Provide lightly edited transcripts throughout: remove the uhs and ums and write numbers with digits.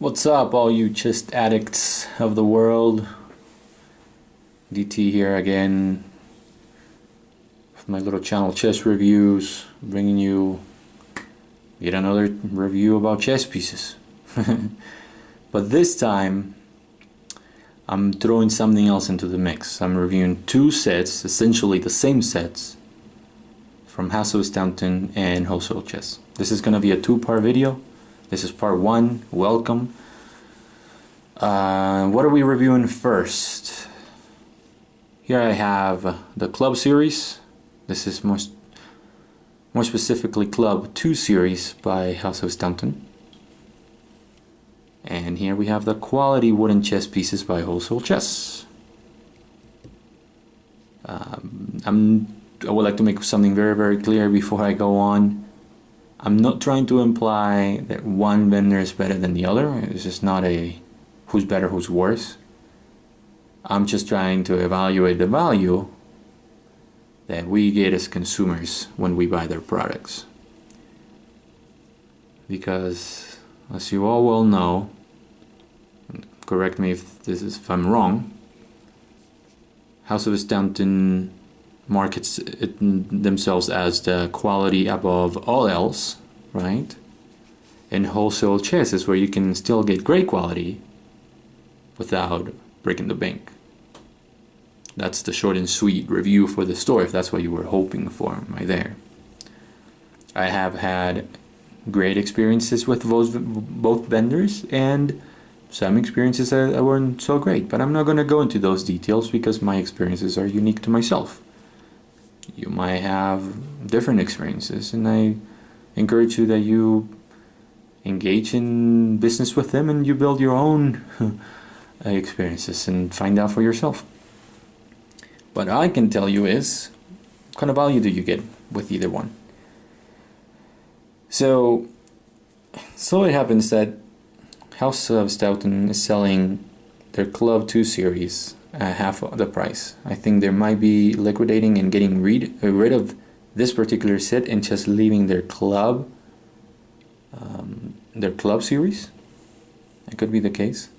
What's up, all you chess addicts of the world? DT here again with my little channel Chess Reviews, bringing you yet another review about chess pieces. But this time I'm throwing something else into the mix. I'm reviewing two sets, essentially the same sets, from House of Staunton and Wholesale Chess. This is going to be a two-part video. This is part one. Welcome. What are we reviewing first? Here I have the Club Series. This is more specifically Club 2 Series by House of Staunton. And here we have the quality wooden chess pieces by Wholesale Chess. I would like to make something very clear before I go on. I'm not trying to imply that one vendor is better than the other. It's just not a who's better, who's worse. I'm just trying to evaluate the value that we get as consumers when we buy their products. Because, as you all well know, correct me if I'm wrong, House of Staunton markets themselves as the quality above all else, right? And Wholesale Chess is where you can still get great quality without breaking the bank. That's the short and sweet review for the store, if that's what you were hoping for right there. I have had great experiences with both vendors, and some experiences that weren't so great, but I'm not going to go into those details because my experiences are unique to myself. You might have different experiences, and I encourage you that you engage in business with them and you build your own experiences and find out for yourself. What I can tell you is, what kind of value do you get with either one? So it happens that House of Staunton is selling their Club 2 series at half of the price. I think they might be liquidating and getting rid of this particular set and just leaving their club series. That could be the case.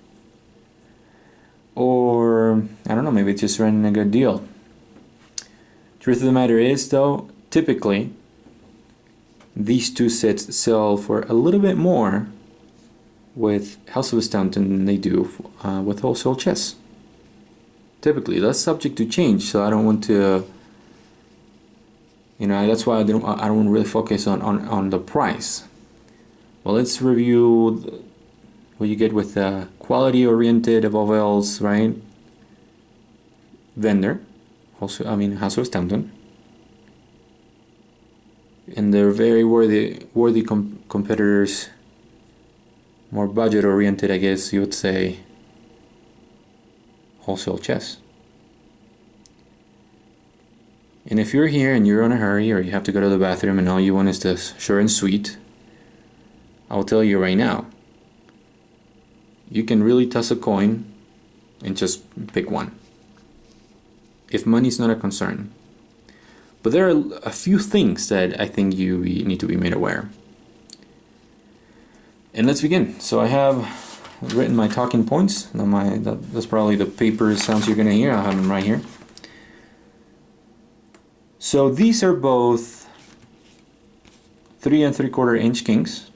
Or, I don't know, maybe it's just running a good deal. Truth of the matter is, though, typically these two sets sell for a little bit more with House of Staunton than they do with Wholesale Chess. Typically, that's subject to change, so I don't want to, that's why I don't really focus on the price. Well, let's review what you get with the quality-oriented, above else, right, vendor, House of Staunton, and they're very worthy competitors, more budget-oriented, I guess you would say, Wholesale Chess. And if you're here and you're in a hurry or you have to go to the bathroom and all you want is this short and sweet, I'll tell you right now, you can really toss a coin and just pick one, if money's not a concern. But there are a few things that I think you need to be made aware. And let's begin. So I have written my talking points. That's probably the paper sounds you're going to hear. I have them right here. So these are both 3 3/4 inch kings.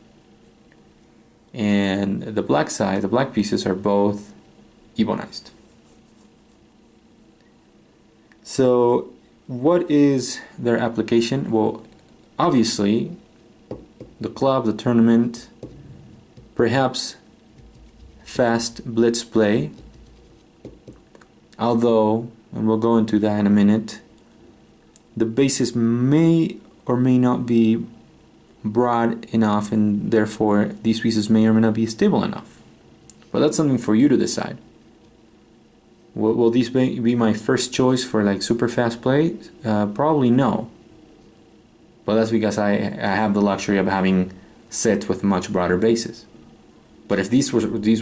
And the black side, the black pieces, are both ebonized. So what is their application? Well, obviously the club, the tournament, perhaps fast blitz play, although, and we'll go into that in a minute, the bases may or may not be broad enough, and therefore these pieces may or may not be stable enough. But that's something for you to decide. Will these be my first choice for like super fast play? Probably no. But that's because I have the luxury of having sets with much broader bases. But if these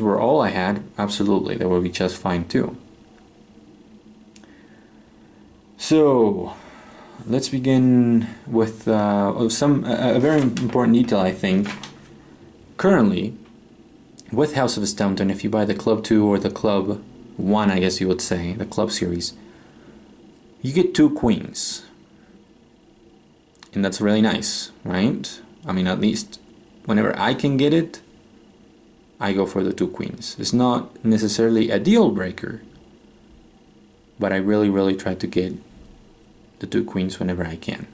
were all I had, absolutely, they would be just fine too. So let's begin with a very important detail, I think. Currently, with House of Staunton, if you buy the Club 2 or the Club 1, I guess you would say, the Club series, you get 2 queens. And that's really nice, right? I mean, at least whenever I can get it, I go for the 2 queens. It's not necessarily a deal breaker, but I really try to get the 2 queens whenever I can.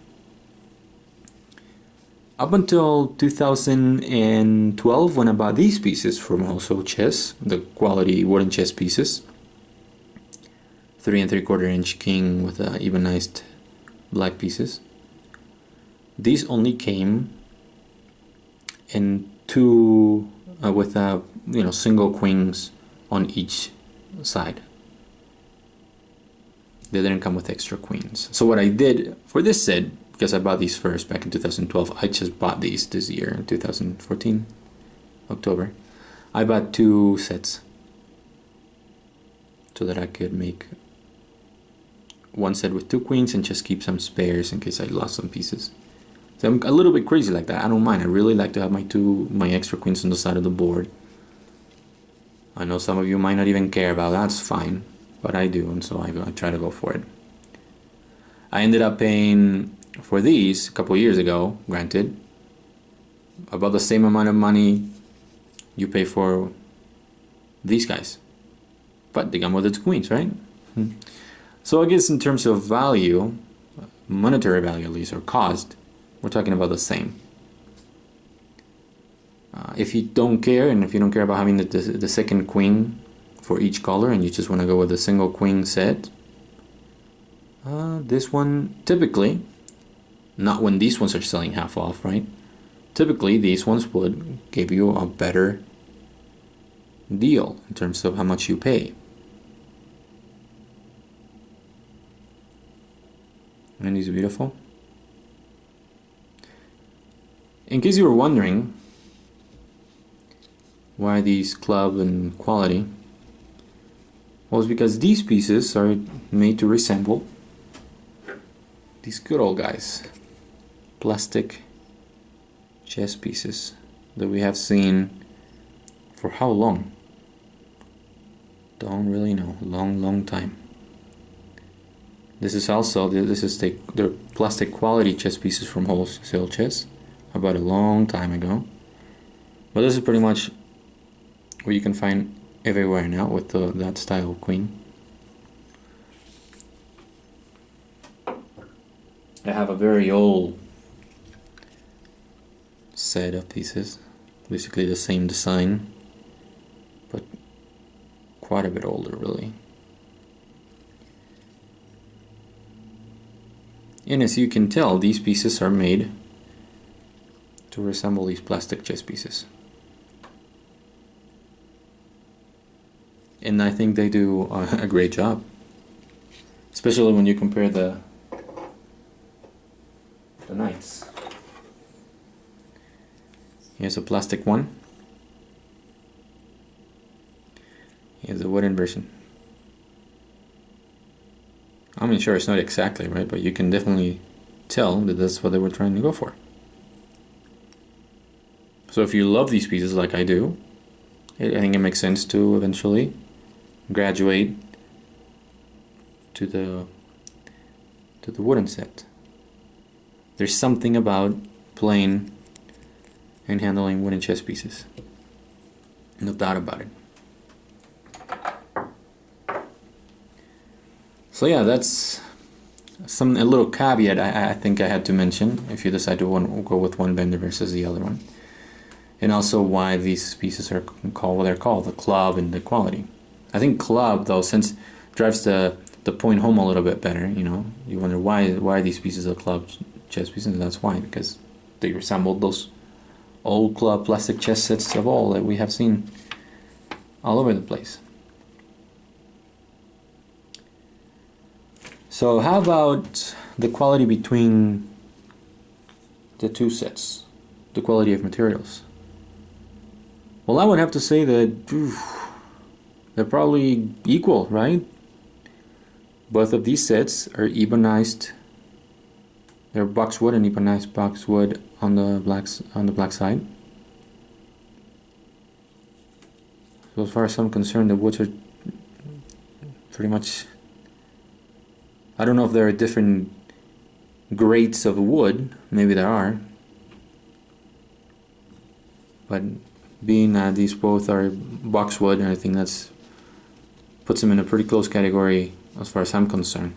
Up until 2012, when I bought these pieces from Wholesale Chess, the quality wooden chess pieces, 3 3/4 inch king with ebenized black pieces. These only came in 2 with single queens on each side. They didn't come with extra queens. So what I did for this set, because I bought these first back in 2012, I just bought these this year in 2014, October. I bought 2 sets so that I could make one set with 2 queens and just keep some spares in case I lost some pieces. So I'm a little bit crazy like that. I don't mind. I really like to have my extra queens on the side of the board. I know some of you might not even care about that. That's fine, but I do, and so I try to go for it. I ended up paying for these a couple years ago, granted, about the same amount of money you pay for these guys, but they come with its queens, right? So I guess in terms of value, monetary value at least, or cost, we're talking about the same. If you don't care, and if you don't care about having the second queen for each color, and you just want to go with a single queen set, this one typically, not when these ones are selling half off, right? Typically these ones would give you a better deal in terms of how much you pay. And these are beautiful. In case you were wondering why these club and quality, well, it's because these pieces are made to resemble these good old guys, plastic chess pieces that we have seen for how long? Don't really know. Long time. This is their plastic quality chess pieces from Wholesale Chess. I bought a long time ago. But this is pretty much what you can find everywhere now with that style of queen. I have a very old set of pieces, basically the same design, but quite a bit older really. And as you can tell, these pieces are made to resemble these plastic chess pieces. And I think they do a great job, especially when you compare the knights. Here's a plastic one. Here's a wooden version. I mean, sure, it's not exactly right, but you can definitely tell that that's what they were trying to go for. So if you love these pieces like I do, I think it makes sense to eventually graduate to the wooden set. There's something about playing and handling wooden chess pieces. No doubt about it. So yeah, that's a little caveat I think I had to mention if you decide to go with one vendor versus the other one. And also why these pieces are called what they're called, the club and the quality. I think club, though, since drives the point home a little bit better, you know. You wonder why these pieces are club chess pieces, and that's why, because they resemble those old club plastic chess sets of all that we have seen all over the place. So how about the quality between the two sets, the quality of materials? Well, I would have to say that they're probably equal, right? Both of these sets are ebenized. They're boxwood and ebenized boxwood on the black side. So as far as I'm concerned, the woods are pretty much, I don't know if there are different grades of wood, maybe there are, but being these both are boxwood, and I think that's puts them in a pretty close category as far as I'm concerned.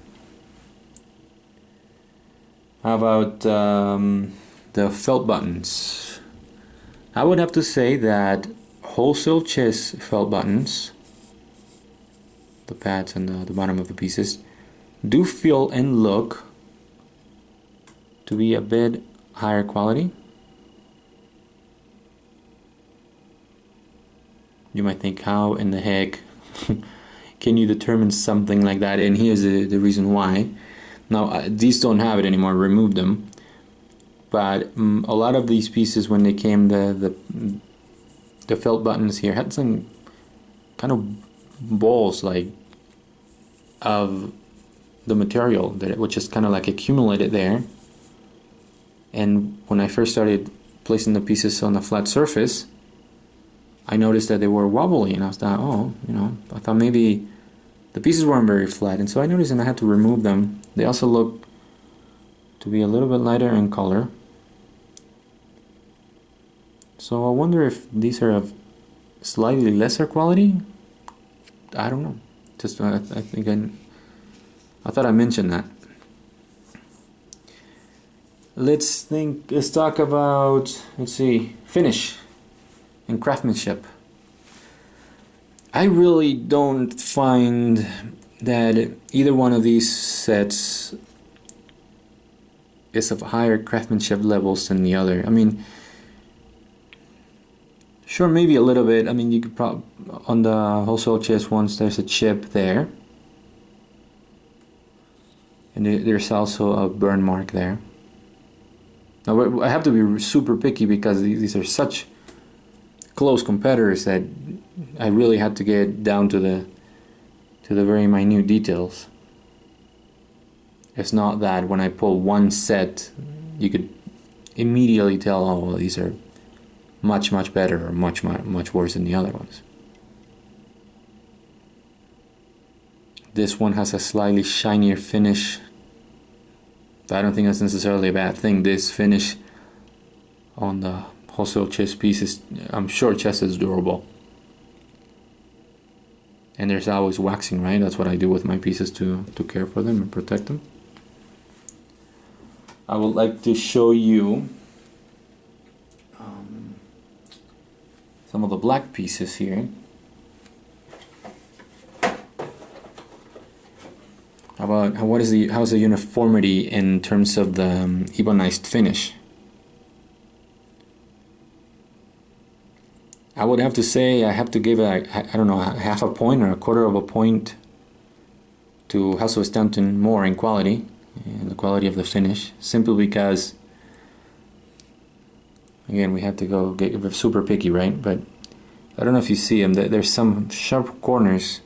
How about the felt buttons? I would have to say that Wholesale chess felt buttons, the pads and the bottom of the pieces, do feel and look to be a bit higher quality. You might think, how in the heck can you determine something like that? And here's the reason why. Now, these don't have it anymore, removed them. But a lot of these pieces, when they came, the felt buttons here had some kind of balls like of the material that it would just kind of like accumulated there. And when I first started placing the pieces on a flat surface, I noticed that they were wobbly, and I was thought, oh, I thought maybe the pieces weren't very flat, and so I noticed and I had to remove them. They also look to be a little bit lighter in color. So I wonder if these are of slightly lesser quality. I don't know. Just I think I thought I mentioned that. Let's talk about, let's see, finish and craftsmanship. I really don't find that either one of these sets is of higher craftsmanship levels than the other. I mean, sure, maybe a little bit. I mean, you could probably, on the Wholesale chess ones, there's a chip there. And there's also a burn mark there. Now, I have to be super picky because these are such close competitors that I really had to get down to the very minute details. It's not that when I pull one set, you could immediately tell, oh, well, these are much better or much worse than the other ones. This one has a slightly shinier finish. I don't think that's necessarily a bad thing. This finish on the Wholesale chess pieces, I'm sure chess is durable. And there's always waxing, right? That's what I do with my pieces to care for them and protect them. I would like to show you some of the black pieces here. How's the uniformity in terms of the ebonized finish? I would have to say I have to give I don't know, half a point or a quarter of a point to House of Staunton more in quality and the quality of the finish, simply because, again, we have to go get super picky, right? But I don't know if you see them. There's some sharp corners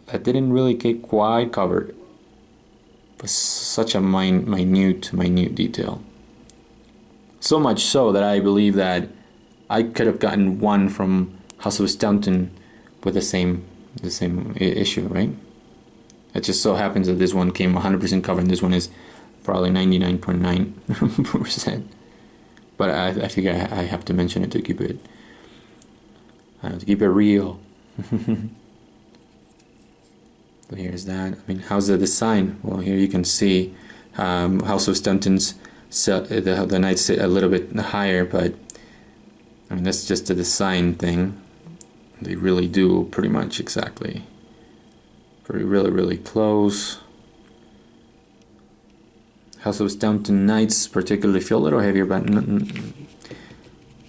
that didn't really get quite covered. But such a minute detail. So much so that I believe that I could have gotten one from House of Staunton with the same issue, right? It just so happens that this one came 100% covered and this one is probably 99.9%. But I think I have to mention it to keep it real. So here's that. I mean, how's the design? Well, here you can see House of Staunton's. So the knights sit a little bit higher, but I mean, that's just a design thing. They really do pretty much exactly. Really close. House of Staunton knights particularly feel a little heavier, but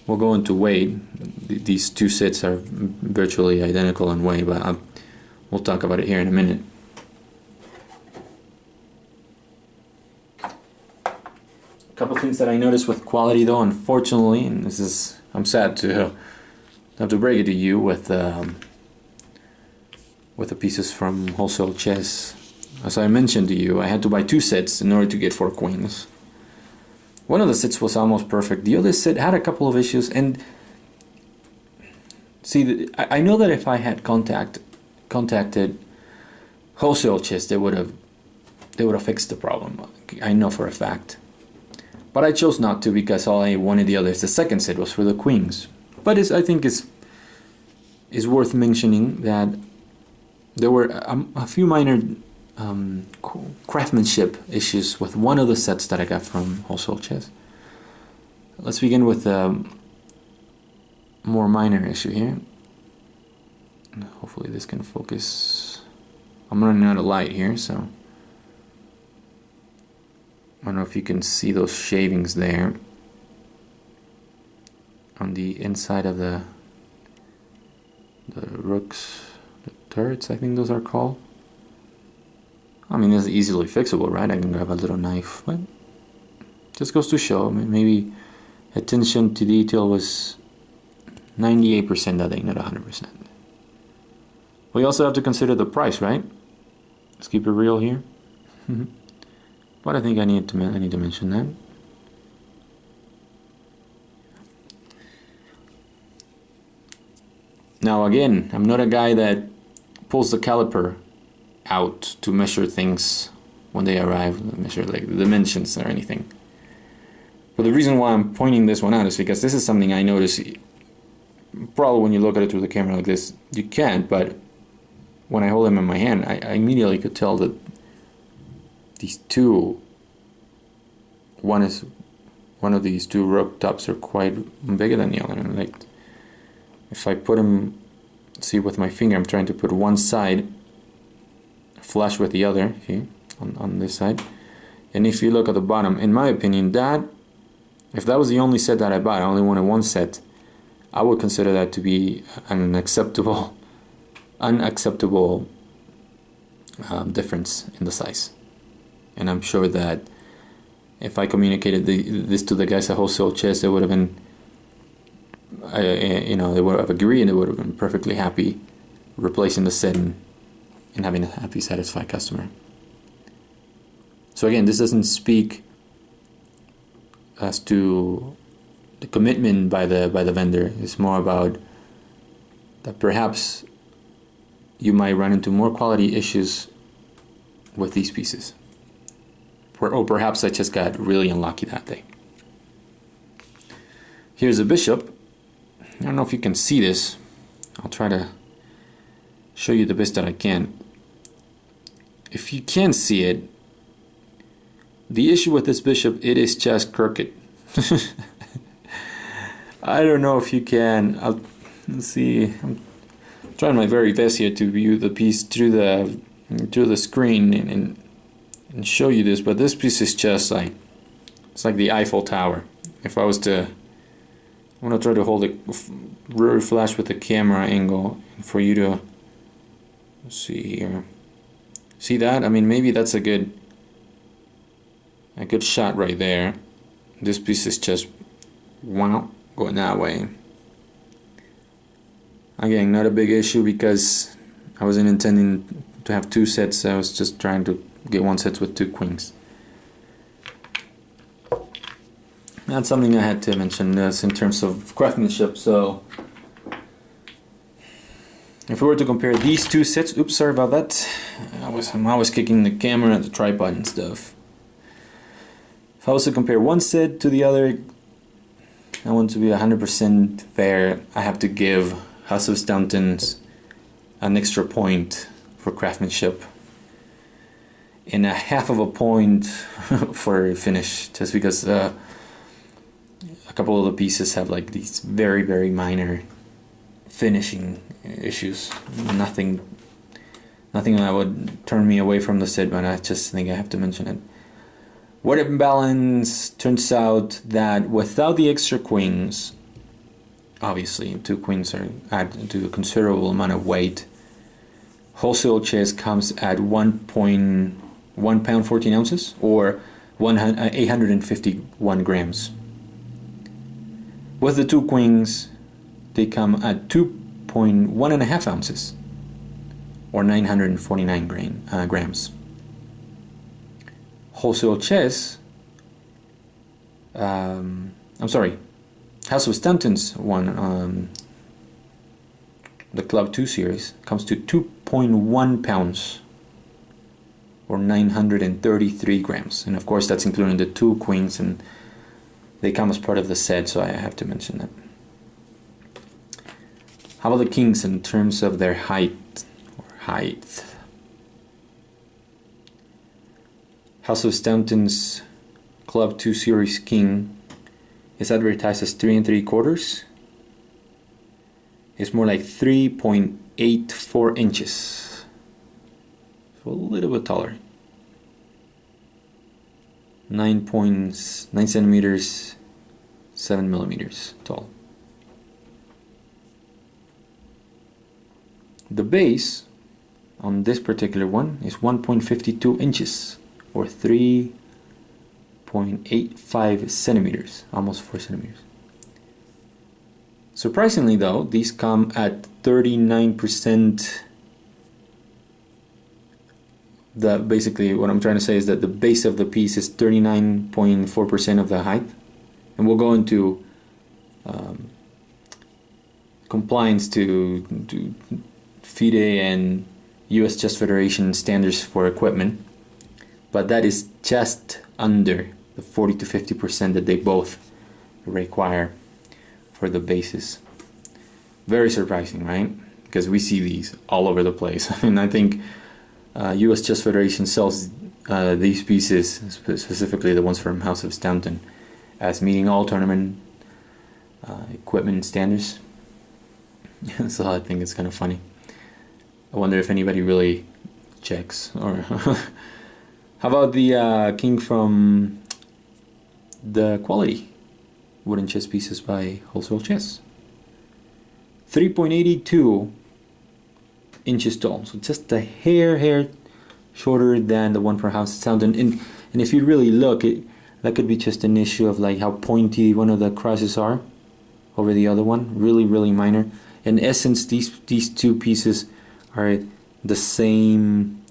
we'll go into weight. These two sets are virtually identical in weight, but we'll talk about it here in a minute. A couple things that I noticed with quality, though, unfortunately, and this is, I'm sad to have to break it to you with the pieces from Wholesale chess. As I mentioned to you, I had to buy two sets in order to get 4 queens. One of the sets was almost perfect. The other set had a couple of issues, and See, I know that if I had contacted Wholesale chess, they would have fixed the problem. I know for a fact. But I chose not to because all I wanted the others. The second set was for the queens. But I think it's worth mentioning that there were a few minor craftsmanship issues with one of the sets that I got from Wholesale Chess. Let's begin with the more minor issue here. Hopefully this can focus. I'm running out of light here, so I don't know if you can see those shavings there on the inside of the rooks, the turrets, I think those are called. I mean, it's easily fixable, right? I can grab a little knife, but just goes to show, maybe attention to detail was 98% that day, not 100%. We also have to consider the price, right? Let's keep it real here. But I think I need to mention that. Now again, I'm not a guy that pulls the caliper out to measure things when they arrive, measure like the dimensions or anything. But the reason why I'm pointing this one out is because this is something I notice. Probably when you look at it through the camera like this, you can't, but when I hold them in my hand, I immediately could tell that these two, one of these two rook tops are quite bigger than the other. And like, if I put them, see with my finger, I'm trying to put one side flush with the other, see, on this side. And if you look at the bottom, in my opinion, if that was the only set that I bought, I only wanted one set, I would consider that to be an unacceptable difference in the size. And I'm sure that if I communicated this to the guys at Wholesale Chess, they would have been, they would have agreed, and they would have been perfectly happy replacing the set and having a happy, satisfied customer. So again, this doesn't speak as to the commitment by the vendor. It's more about that perhaps you might run into more quality issues with these pieces. Or perhaps I just got really unlucky that day. Here's a bishop. I don't know if you can see this. I'll try to show you the best that I can. If you can see it, the issue with this bishop, it is just crooked. I don't know if you can. Let's see. I'm trying my very best here to view the piece through the screen and show you this, but this piece is just like, it's like the Eiffel Tower. If I was to, I want to try to hold it really flash with the camera angle for you to see here. See that? I mean, maybe that's a good shot right there. This piece is just wow, going that way. Again, not a big issue because I wasn't intending to have two sets. I was just trying to get one set with two queens. That's something I had to mention this in terms of craftsmanship. So if we were to compare these two sets, oops, sorry about that. I'm always kicking the camera and the tripod and stuff. If I was to compare one set to the other, I want to be 100% fair. I have to give House of Staunton's an extra point for craftsmanship and a half of a point for finish, just because a couple of the pieces have like these very, very minor finishing issues. Nothing that would turn me away from the set, but I just think I have to mention it. Word imbalance turns out that without the extra queens, obviously two queens add to a considerable amount of weight. Wholesale chess comes at 1 pound 14 ounces or 851 grams. With the two queens, they come at 1.5 ounces or 949 grams. Wholesale chess, I'm sorry, House of Staunton's one the Club 2 series, comes to 2.1 pounds or 933 grams. And of course that's including the 2 queens, and they come as part of the set, so I have to mention that. How about the kings in terms of their height? House of Staunton's Club 2 Series King is advertised as 3 3/4. It's more like 3.84 inches. So a little bit taller. 9.9 centimeters, 7 millimeters tall. The base on this particular one is 1.52 inches or 3.85 centimeters, almost 4 centimeters. Surprisingly though, these come at 39%. Basically what I'm trying to say is that the base of the piece is 39.4% of the height, and we'll go into compliance to FIDE and US Chess Federation standards for equipment, but that is just under the 40 to 50% that they both require for the bases. Very surprising, right? Because we see these all over the place. I mean, I think US Chess Federation sells these pieces, specifically the ones from House of Staunton, as meeting all tournament equipment standards. So I think it's kind of funny. I wonder if anybody really checks. Or how about the king from the Quality wooden chess pieces by Wholesale Chess? 3.82 inches tall, so just a hair shorter than the one for House of Staunton. And if you really look, that could be just an issue of like how pointy one of the crosses are over the other one. Really minor. In essence, these two pieces are the same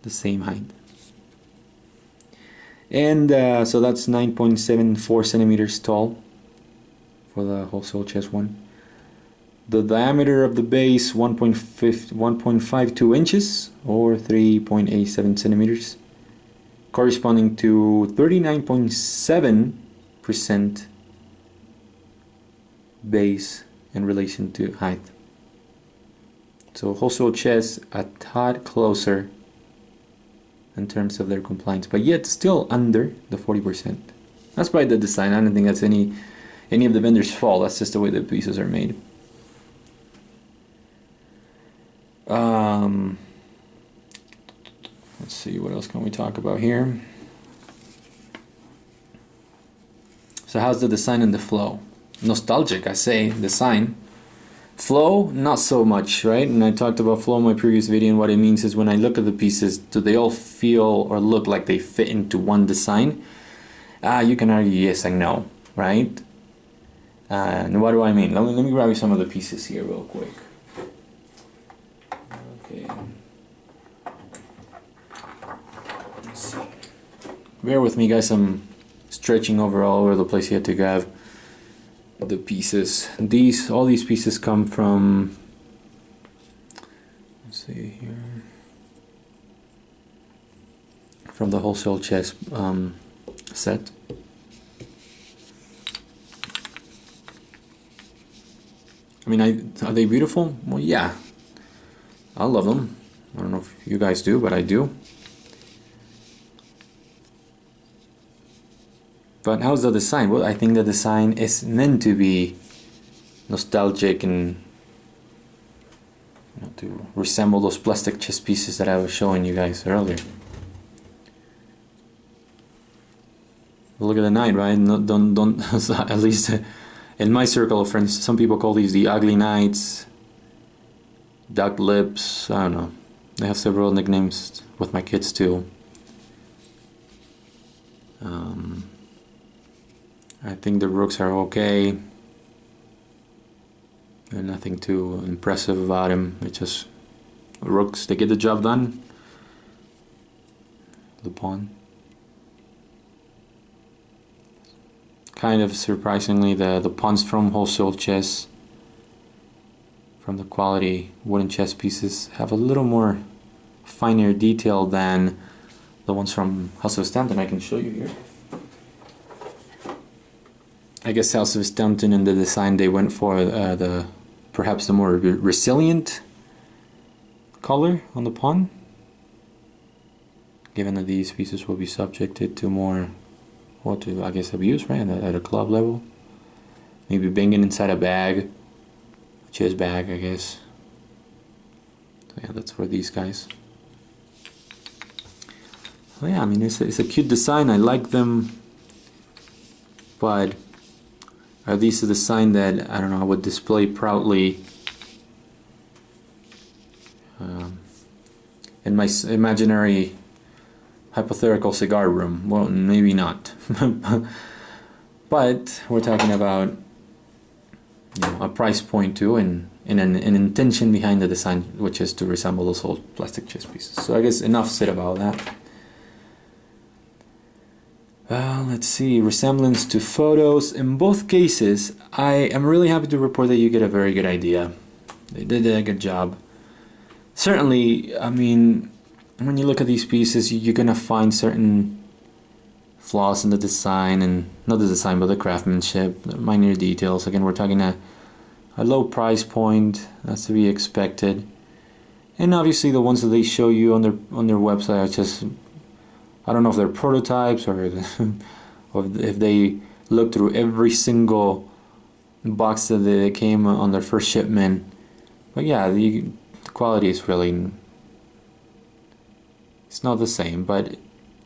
height. And so that's 9.74 centimeters tall for the Wholesale Chess one. The diameter of the base 1.52 inches or 3.87 centimeters, corresponding to 39.7% base in relation to height. So Wholesale Chess a tad closer in terms of their compliance, but yet still under the 40%. That's by the design. I don't think that's any of the vendors' fault. That's just the way the pieces are made. Let's see, what else can we talk about here? So how's the design and the flow? Nostalgic, I say, design. Flow, not so much, right? And I talked about flow in my previous video, and what it means is when I look at the pieces, do they all feel or look like they fit into one design? You can argue yes and no, right? And what do I mean? Let me grab you some of the pieces here real quick. Okay. Let's see. Bear with me, guys. I'm stretching all over the place here to grab the pieces. All these pieces come from, let's see here, from the Wholesale Chess set. I mean, are they beautiful? Well, yeah, I love them. I don't know if you guys do, but I do. But how's the design? Well, I think the design is meant to be nostalgic and to resemble those plastic chess pieces that I was showing you guys earlier. Look at the knight, right? Don't at least in my circle of friends, some people call these the ugly knights, duck lips. I don't know. I have several nicknames with my kids too. I think the rooks are okay, and nothing too impressive about him. It's just rooks, they get the job done. The pawn. Kind of surprisingly, the pawns from Wholesale Chess from the quality wooden chess pieces have a little more finer detail than the ones from House of Staunton. I can show you here. I guess House of Staunton in the design they went for perhaps the more resilient color on the pawn, given that these pieces will be subjected to more, I guess, abuse, right, at a club level. Maybe banging inside a bag, a chess bag, I guess. So yeah, that's for these guys. So yeah, I mean, it's a cute design. I like them, but are these a design that, I don't know, I would display proudly in my imaginary hypothetical cigar room? Well, maybe not. But we're talking about, you know, a price point too, and an intention behind the design, which is to resemble those old plastic chess pieces. So I guess enough said about that. Let's see, resemblance to photos. In both cases, I am really happy to report that you get a very good idea. They did a good job. Certainly, I mean, when you look at these pieces, you're gonna find certain flaws in the design, and not the design, but the craftsmanship, the minor details. Again, we're talking a low price point, that's to be expected. And obviously, the ones that they show you on their website are just, I don't know if they're prototypes or if they look through every single box that they came on their first shipment. But yeah, the quality is really, it's not the same, but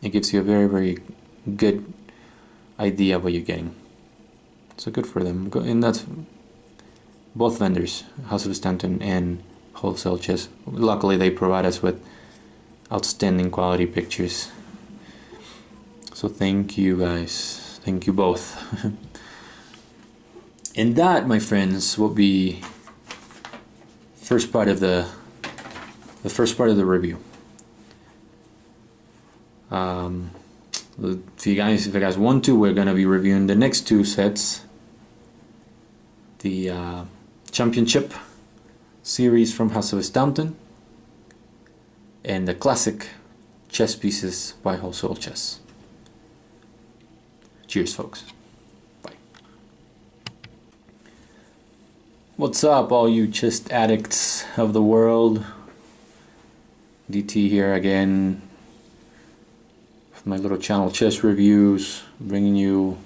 it gives you a very, very good idea of what you're getting. So good for them. And that's both vendors, House of Staunton and Wholesale Chess. Luckily, they provide us with outstanding quality pictures. So thank you guys. Thank you both. And that, my friends, will be first part of the first part of the review. If you guys want to, we're gonna be reviewing the next two sets. The Championship series from House of Staunton and the classic chess pieces by Wholesale Chess. Cheers, folks. Bye. What's up, all you chess addicts of the world? DT here again with my little channel Chess Reviews, bringing you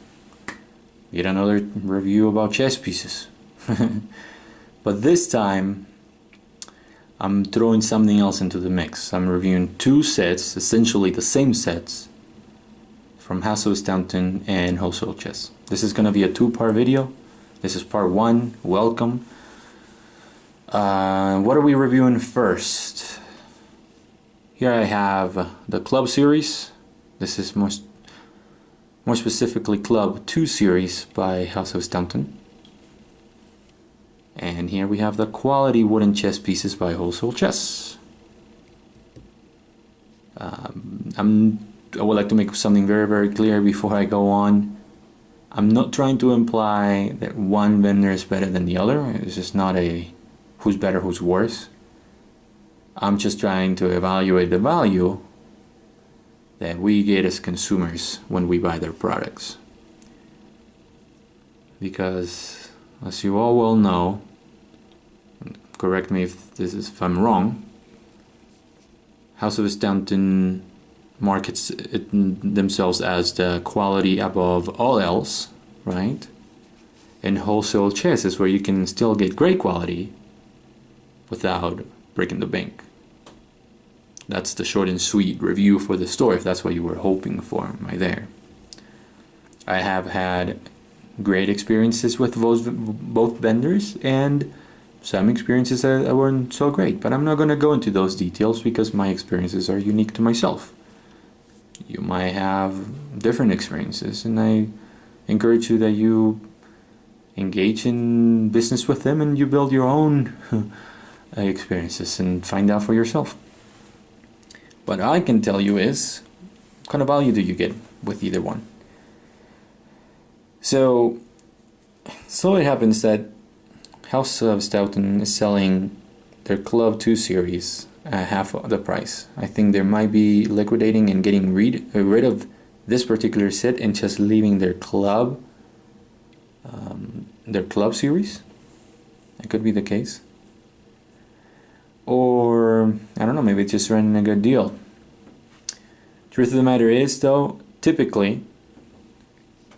yet another review about chess pieces. But this time I'm throwing something else into the mix. I'm reviewing two sets, essentially the same sets, from House of Staunton and Wholesale Chess. This is going to be a two-part video. This is part one. Welcome. What are we reviewing first? Here I have the Club Series. This is more specifically Club 2 Series by House of Staunton. And here we have the quality wooden chess pieces by Wholesale Chess. I would like to make something very, very clear before I go on. I'm not trying to imply that one vendor is better than the other. It's just not a who's better, who's worse. I'm just trying to evaluate the value that we get as consumers when we buy their products. Because, as you all well know, correct me if I'm wrong, House of Staunton markets themselves as the quality above all else, right? And Wholesale Chess is where you can still get great quality without breaking the bank. That's the short and sweet review for the store, if that's what you were hoping for right there. I have had great experiences with both vendors, and some experiences that weren't so great, but I'm not going to go into those details because my experiences are unique to myself. You might have different experiences, and I encourage you that you engage in business with them and you build your own experiences and find out for yourself. What I can tell you is, what kind of value do you get with either one? So it happens that House of Staunton is selling their Club 2 series at half of the price. I think they might be liquidating and getting rid of this particular set and just leaving their club series. That could be the case. Or, I don't know, maybe it's just running a good deal. Truth of the matter is, though, typically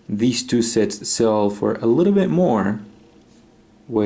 these two sets sell for a little bit more with